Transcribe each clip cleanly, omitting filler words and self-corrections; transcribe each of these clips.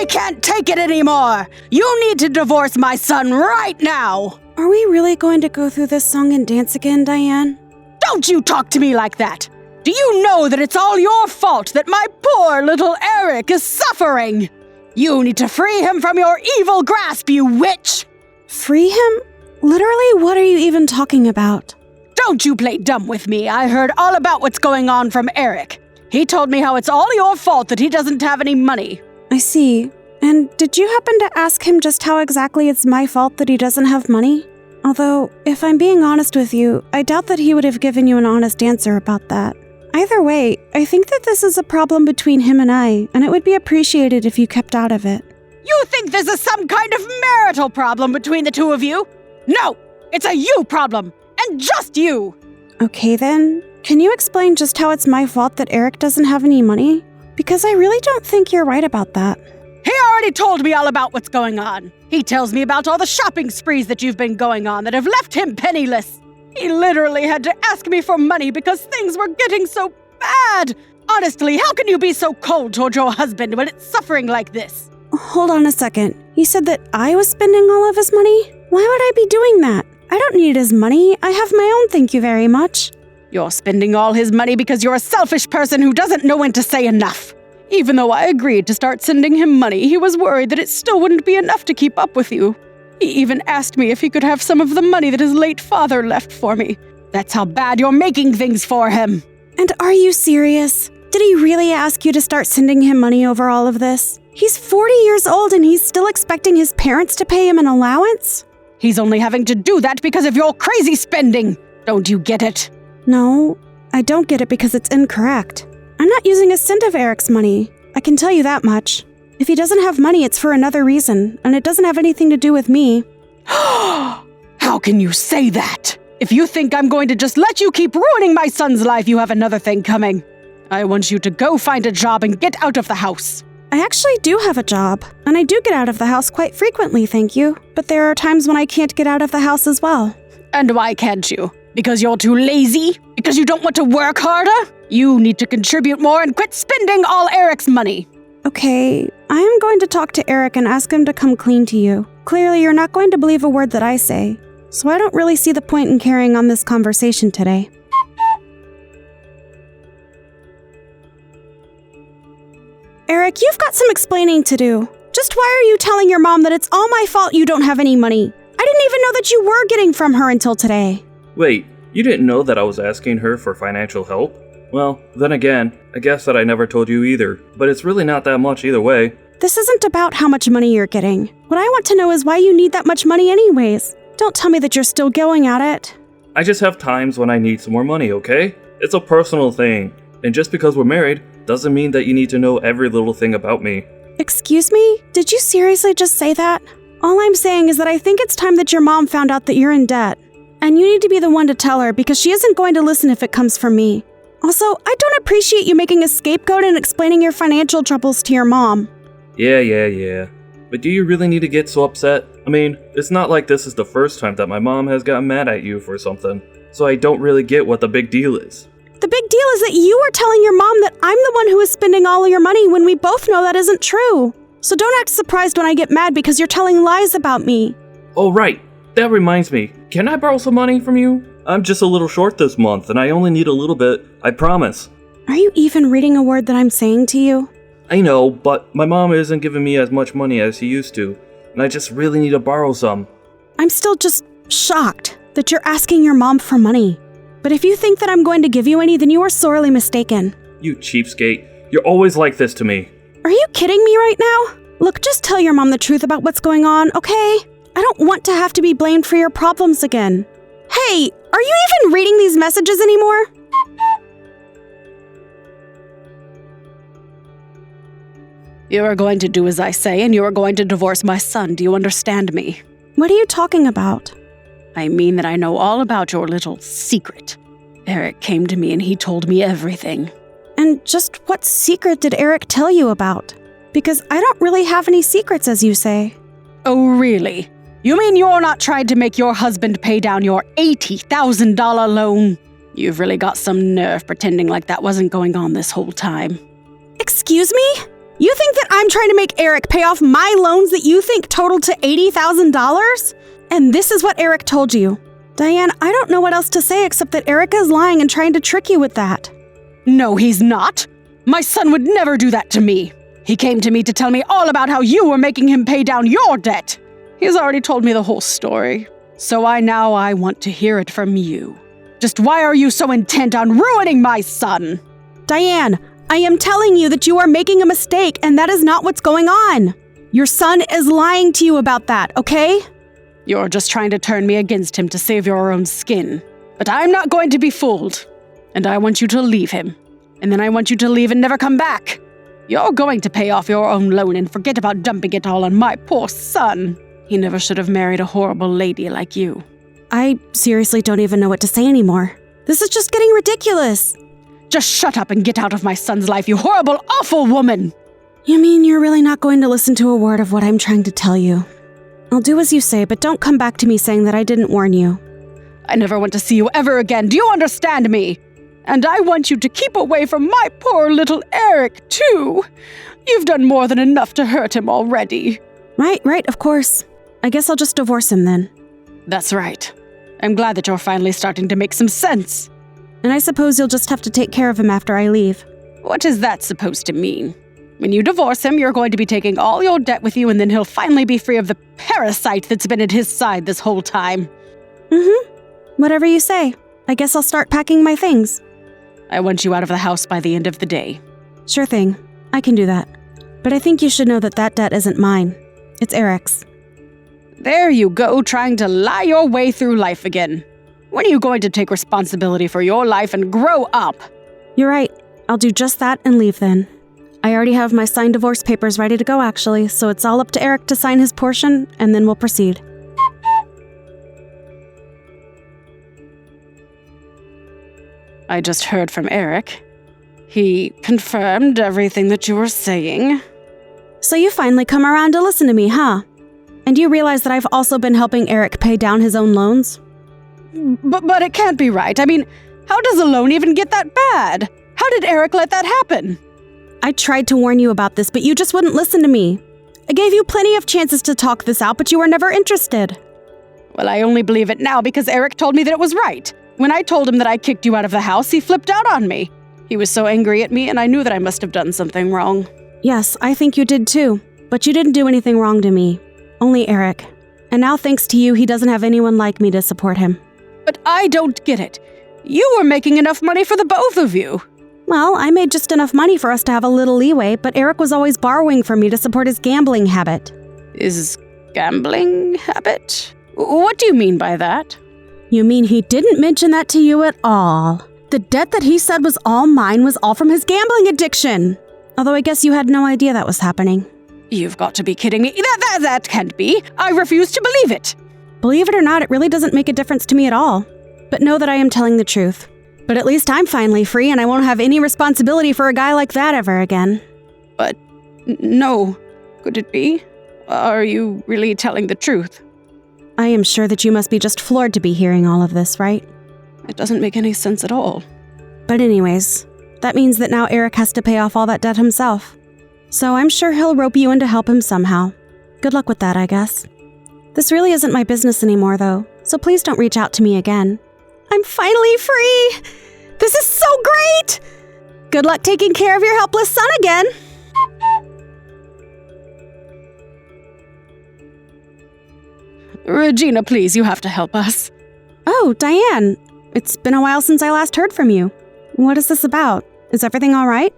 I can't take it anymore! You need to divorce my son right now! Are we really going to go through this song and dance again, Diane? Don't you talk to me like that! Do you know that it's all your fault that my poor little Eric is suffering? You need to free him from your evil grasp, you witch! Free him? Literally, what are you even talking about? Don't you play dumb with me. I heard all about what's going on from Eric. He told me how it's all your fault that he doesn't have any money. I see. And did you happen to ask him just how exactly it's my fault that he doesn't have money? Although, if I'm being honest with you, I doubt that he would have given you an honest answer about that. Either way, I think that this is a problem between him and I, and it would be appreciated if you kept out of it. You think this is some kind of marital problem between the two of you? No, it's a you problem, and just you. Okay then, can you explain just how it's my fault that Eric doesn't have any money? Because I really don't think you're right about that. He already told me all about what's going on. He tells me about all the shopping sprees that you've been going on that have left him penniless. He literally had to ask me for money because things were getting so bad. Honestly, how can you be so cold toward your husband when it's suffering like this? Hold on a second. You said that I was spending all of his money? Why would I be doing that? I don't need his money. I have my own, thank you very much. You're spending all his money because you're a selfish person who doesn't know when to say enough. Even though I agreed to start sending him money, he was worried that it still wouldn't be enough to keep up with you. He even asked me if he could have some of the money that his late father left for me. That's how bad you're making things for him. And are you serious? Did he really ask you to start sending him money over all of this? He's 40 years old and he's still expecting his parents to pay him an allowance? He's only having to do that because of your crazy spending. Don't you get it? No, I don't get it because it's incorrect. I'm not using a cent of Eric's money. I can tell you that much. If he doesn't have money, it's for another reason, and it doesn't have anything to do with me. How can you say that? If you think I'm going to just let you keep ruining my son's life, you have another thing coming. I want you to go find a job and get out of the house. I actually do have a job, and I do get out of the house quite frequently, thank you. But there are times when I can't get out of the house as well. And why can't you? Because you're too lazy? Because you don't want to work harder? You need to contribute more and quit spending all Eric's money. Okay, I am going to talk to Eric and ask him to come clean to you. Clearly, you're not going to believe a word that I say, so I don't really see the point in carrying on this conversation today. Eric, you've got some explaining to do. Just why are you telling your mom that it's all my fault you don't have any money? I didn't even know that you were getting from her until today. Wait, you didn't know that I was asking her for financial help? Well, then again, I guess that I never told you either, but it's really not that much either way. This isn't about how much money you're getting. What I want to know is why you need that much money anyways. Don't tell me that you're still going at it. I just have times when I need some more money, okay? It's a personal thing, and just because we're married doesn't mean that you need to know every little thing about me. Excuse me? Did you seriously just say that? All I'm saying is that I think it's time that your mom found out that you're in debt. And you need to be the one to tell her because she isn't going to listen if it comes from me. Also, I don't appreciate you making a scapegoat and explaining your financial troubles to your mom. Yeah. But do you really need to get so upset? I mean, it's not like this is the first time that my mom has gotten mad at you for something, so I don't really get what the big deal is. The big deal is that you are telling your mom that I'm the one who is spending all of your money when we both know that isn't true. So don't act surprised when I get mad because you're telling lies about me. Oh right, that reminds me. Can I borrow some money from you? I'm just a little short this month and I only need a little bit, I promise. Are you even reading a word that I'm saying to you? I know, but my mom isn't giving me as much money as she used to, and I just really need to borrow some. I'm still just shocked that you're asking your mom for money. But if you think that I'm going to give you any, then you are sorely mistaken. You cheapskate. You're always like this to me. Are you kidding me right now? Look, just tell your mom the truth about what's going on, okay? I don't want to have to be blamed for your problems again. Hey, are you even reading these messages anymore? You are going to do as I say, and you are going to divorce my son. Do you understand me? What are you talking about? I mean that I know all about your little secret. Eric came to me and he told me everything. And just what secret did Eric tell you about? Because I don't really have any secrets, as you say. Oh, really? You mean you're not trying to make your husband pay down your $80,000 loan? You've really got some nerve pretending like that wasn't going on this whole time. Excuse me? You think that I'm trying to make Eric pay off my loans that you think total to $80,000? And this is what Eric told you. Diane, I don't know what else to say except that Eric is lying and trying to trick you with that. No, he's not. My son would never do that to me. He came to me to tell me all about how you were making him pay down your debt. He's already told me the whole story. So I want to hear it from you. Just why are you so intent on ruining my son? Diane, I am telling you that you are making a mistake and that is not what's going on. Your son is lying to you about that, okay? You're just trying to turn me against him to save your own skin. But I'm not going to be fooled. And I want you to leave him. And then I want you to leave and never come back. You're going to pay off your own loan and forget about dumping it all on my poor son. He never should have married a horrible lady like you. I seriously don't even know what to say anymore. This is just getting ridiculous. Just shut up and get out of my son's life, you horrible, awful woman! You mean you're really not going to listen to a word of what I'm trying to tell you? I'll do as you say, but don't come back to me saying that I didn't warn you. I never want to see you ever again, do you understand me? And I want you to keep away from my poor little Eric, too. You've done more than enough to hurt him already. Right, of course. I guess I'll just divorce him then. That's right. I'm glad that you're finally starting to make some sense. And I suppose you'll just have to take care of him after I leave. What is that supposed to mean? When you divorce him, you're going to be taking all your debt with you, and then he'll finally be free of the parasite that's been at his side this whole time. Whatever you say. I guess I'll start packing my things. I want you out of the house by the end of the day. Sure thing. I can do that. But I think you should know that that debt isn't mine. It's Eric's. There you go, trying to lie your way through life again. When are you going to take responsibility for your life and grow up? You're right. I'll do just that and leave then. I already have my signed divorce papers ready to go, actually, so it's all up to Eric to sign his portion, and then we'll proceed. I just heard from Eric. He confirmed everything that you were saying. So you finally come around to listen to me, huh? And you realize that I've also been helping Eric pay down his own loans? But it can't be right. I mean, how does a loan even get that bad? How did Eric let that happen? I tried to warn you about this, but you just wouldn't listen to me. I gave you plenty of chances to talk this out, but you were never interested. Well, I only believe it now because Eric told me that it was right. When I told him that I kicked you out of the house, he flipped out on me. He was so angry at me, and I knew that I must have done something wrong. Yes, I think you did too. But you didn't do anything wrong to me. Only Eric. And now thanks to you, he doesn't have anyone like me to support him. But I don't get it. You were making enough money for the both of you. Well, I made just enough money for us to have a little leeway, but Eric was always borrowing from me to support his gambling habit. His gambling habit? What do you mean by that? You mean he didn't mention that to you at all? The debt that he said was all mine was all from his gambling addiction. Although I guess you had no idea that was happening. You've got to be kidding me. That can't be. I refuse to believe it. Believe it or not, it really doesn't make a difference to me at all. But know that I am telling the truth. But at least I'm finally free and I won't have any responsibility for a guy like that ever again. But no. Could it be? Are you really telling the truth? I am sure that you must be just floored to be hearing all of this, right? It doesn't make any sense at all. But anyways, that means that now Eric has to pay off all that debt himself. So I'm sure he'll rope you in to help him somehow. Good luck with that, I guess. This really isn't my business anymore, though, so please don't reach out to me again. I'm finally free! This is so great! Good luck taking care of your helpless son again! Regina, please, you have to help us. Oh, Diane. It's been a while since I last heard from you. What is this about? Is everything all right?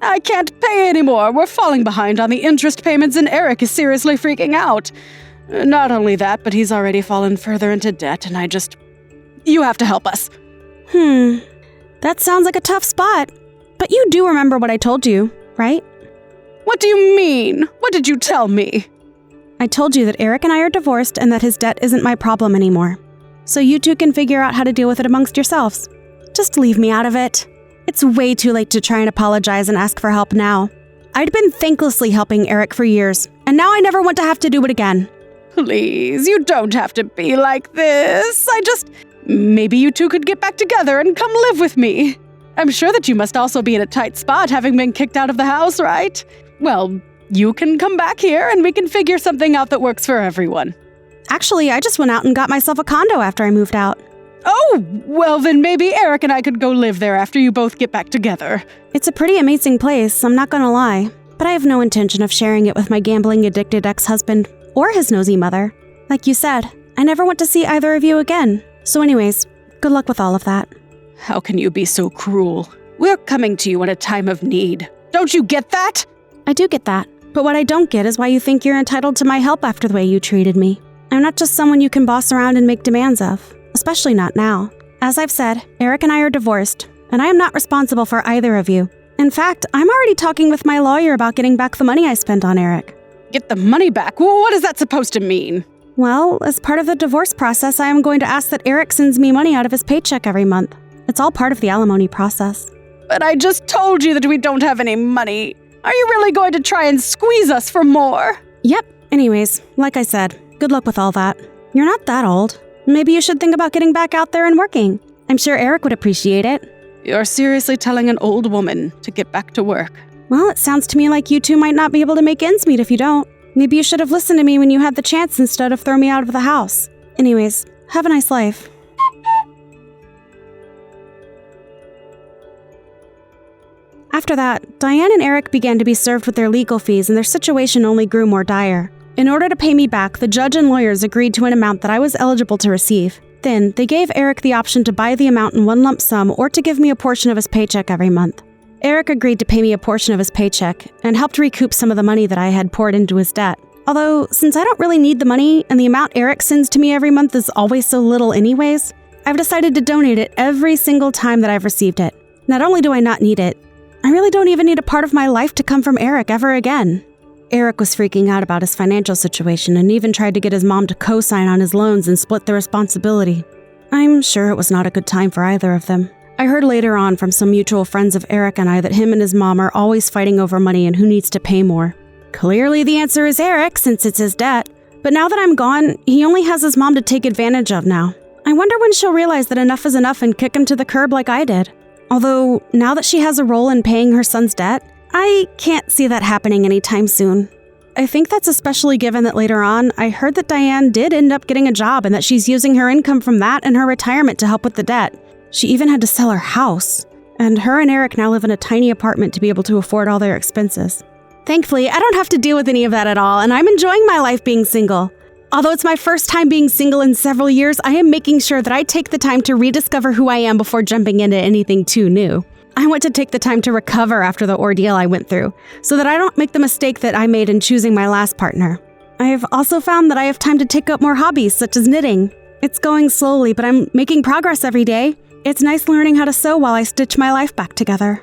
I can't pay anymore. We're falling behind on the interest payments and Eric is seriously freaking out. Not only that, but he's already fallen further into debt and You have to help us. That sounds like a tough spot. But you do remember what I told you, right? What do you mean? What did you tell me? I told you that Eric and I are divorced and that his debt isn't my problem anymore. So you two can figure out how to deal with it amongst yourselves. Just leave me out of it. It's way too late to try and apologize and ask for help now. I'd been thanklessly helping Eric for years, and now I never want to have to do it again. Please, you don't have to be like this. Maybe you two could get back together and come live with me. I'm sure that you must also be in a tight spot having been kicked out of the house, right? Well, you can come back here and we can figure something out that works for everyone. Actually, I just went out and got myself a condo after I moved out. Oh, well then maybe Eric and I could go live there after you both get back together. It's a pretty amazing place, I'm not gonna lie. But I have no intention of sharing it with my gambling-addicted ex-husband or his nosy mother. Like you said, I never want to see either of you again. So anyways, good luck with all of that. How can you be so cruel? We're coming to you in a time of need. Don't you get that? I do get that. But what I don't get is why you think you're entitled to my help after the way you treated me. I'm not just someone you can boss around and make demands of. Especially not now. As I've said, Eric and I are divorced, and I am not responsible for either of you. In fact, I'm already talking with my lawyer about getting back the money I spent on Eric. Get the money back? What is that supposed to mean? Well, as part of the divorce process, I am going to ask that Eric sends me money out of his paycheck every month. It's all part of the alimony process. But I just told you that we don't have any money. Are you really going to try and squeeze us for more? Yep. Anyways, like I said, good luck with all that. You're not that old. Maybe you should think about getting back out there and working. I'm sure Eric would appreciate it. You're seriously telling an old woman to get back to work. Well, it sounds to me like you two might not be able to make ends meet if you don't. Maybe you should have listened to me when you had the chance instead of throw me out of the house. Anyways, have a nice life. After that, Diane and Eric began to be served with their legal fees and their situation only grew more dire. In order to pay me back, the judge and lawyers agreed to an amount that I was eligible to receive. Then, they gave Eric the option to buy the amount in one lump sum or to give me a portion of his paycheck every month. Eric agreed to pay me a portion of his paycheck and helped recoup some of the money that I had poured into his debt. Although, since I don't really need the money and the amount Eric sends to me every month is always so little anyways, I've decided to donate it every single time that I've received it. Not only do I not need it, I really don't even need a part of my life to come from Eric ever again. Eric was freaking out about his financial situation and even tried to get his mom to co-sign on his loans and split the responsibility. I'm sure it was not a good time for either of them. I heard later on from some mutual friends of Eric and I that him and his mom are always fighting over money and who needs to pay more. Clearly the answer is Eric, since it's his debt. But now that I'm gone, he only has his mom to take advantage of now. I wonder when she'll realize that enough is enough and kick him to the curb like I did. Although, now that she has a role in paying her son's debt, I can't see that happening anytime soon. I think that's especially given that later on, I heard that Diane did end up getting a job and that she's using her income from that and her retirement to help with the debt. She even had to sell her house. And her and Eric now live in a tiny apartment to be able to afford all their expenses. Thankfully, I don't have to deal with any of that at all, and I'm enjoying my life being single. Although it's my first time being single in several years, I am making sure that I take the time to rediscover who I am before jumping into anything too new. I want to take the time to recover after the ordeal I went through, so that I don't make the mistake that I made in choosing my last partner. I have also found that I have time to take up more hobbies, such as knitting. It's going slowly, but I'm making progress every day. It's nice learning how to sew while I stitch my life back together.